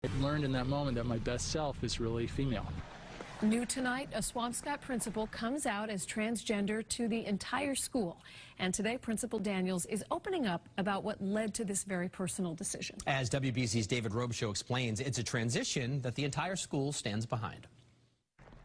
I learned in that moment that my best self is really female. New tonight, a Swampscott principal comes out as transgender to the entire school. And today, Principal Daniels is opening up about what led to this very personal decision. As WBZ's David Robichaud explains, it's a transition that the entire school stands behind.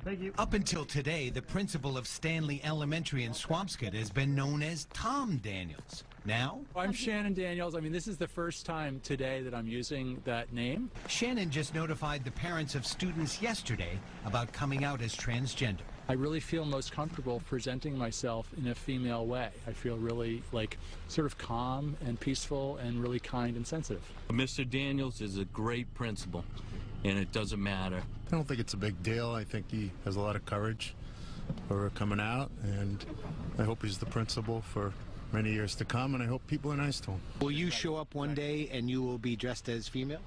Thank you. Up until today, the principal of Stanley Elementary in Swampscott has been known as Tom Daniels. Now? I'm Shannon Daniels. I mean, this is the first time today that I'm using that name. Shannon just notified the parents of students yesterday about coming out as transgender. I really feel most comfortable presenting myself in a female way. I feel really sort of calm and peaceful and really kind and sensitive. Mr. Daniels is a great principal, and it doesn't matter. I don't think it's a big deal. I think he has a lot of courage for coming out, and I hope he's the principal for many years to come, and I hope people are nice to him. Will you show up one day and you will be dressed as female?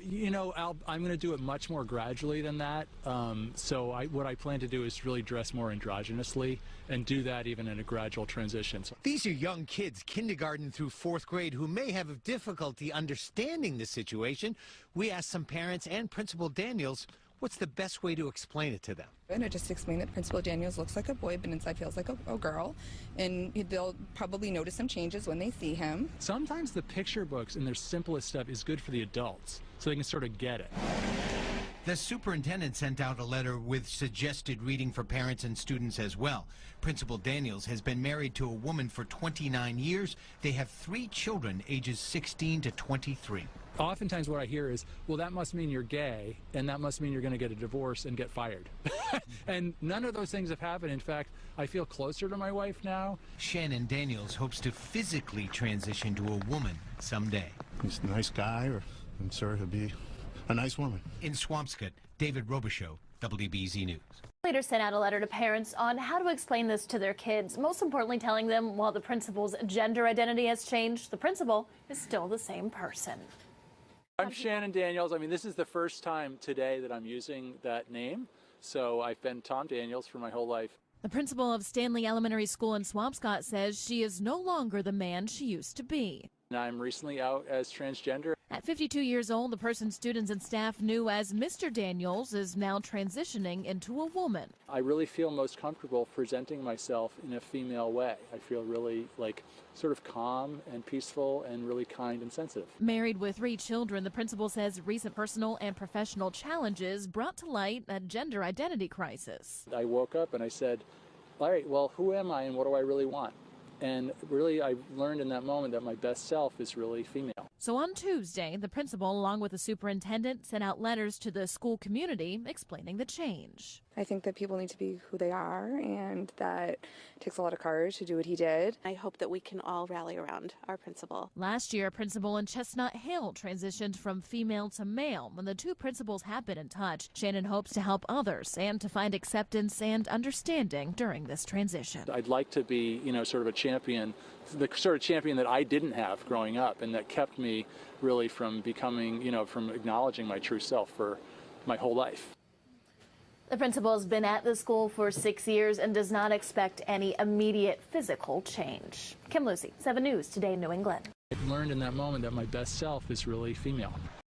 You know, I'm going to do it much more gradually than that. What I plan to do is really dress more androgynously and do that even in a gradual transition. These are young kids, kindergarten through 4th grade, who may have difficulty understanding the situation. We asked some parents and Principal Daniels, what's the best way to explain it to them? And I just explained that Principal Daniels looks like a boy, but inside feels like a girl. And they'll probably notice some changes when they see him. Sometimes the picture books and their simplest stuff is good for the adults, so they can sort of get it. The superintendent sent out a letter with suggested reading for parents and students as well. Principal Daniels has been married to a woman for 29 years. They have 3 children, ages 16 to 23. Oftentimes what I hear is, well, that must mean you're gay, and that must mean you're going to get a divorce and get fired. And none of those things have happened. In fact, I feel closer to my wife now. Shannon Daniels hopes to physically transition to a woman someday. He's a nice guy, or I'm sure he'll be a nice woman. In Swampscott, David Robichaud, WBZ News. Leaders sent out a letter to parents on how to explain this to their kids, most importantly telling them while the principal's gender identity has changed, the principal is still the same person. I'm Shannon Daniels. I mean, this is the first time today that I'm using that name, so I've been Tom Daniels for my whole life. The principal of Stanley Elementary School in Swampscott says she is no longer the man she used to be. I'm recently out as transgender. At 52 years old, the person students and staff knew as Mr. Daniels is now transitioning into a woman. I really feel most comfortable presenting myself in a female way. I feel really sort of calm and peaceful and really kind and sensitive. Married with 3 children, the principal says recent personal and professional challenges brought to light a gender identity crisis. I woke up and I said, all right, well, who am I and what do I really want? And really, I learned in that moment that my best self is really female. So on Tuesday, the principal, along with the superintendent, sent out letters to the school community explaining the change. I think that people need to be who they are, and that it takes a lot of courage to do what he did. I hope that we can all rally around our principal. Last year, a principal in Chestnut Hill transitioned from female to male. When the 2 principals have been in touch, Shannon hopes to help others and to find acceptance and understanding during this transition. I'd like to be, sort of a champion, the sort of champion that I didn't have growing up and that kept me really from becoming, from acknowledging my true self for my whole life. The principal has been at the school for 6 years and does not expect any immediate physical change. Kim Lucy, 7 News, Today in New England. I learned in that moment that my best self is really female.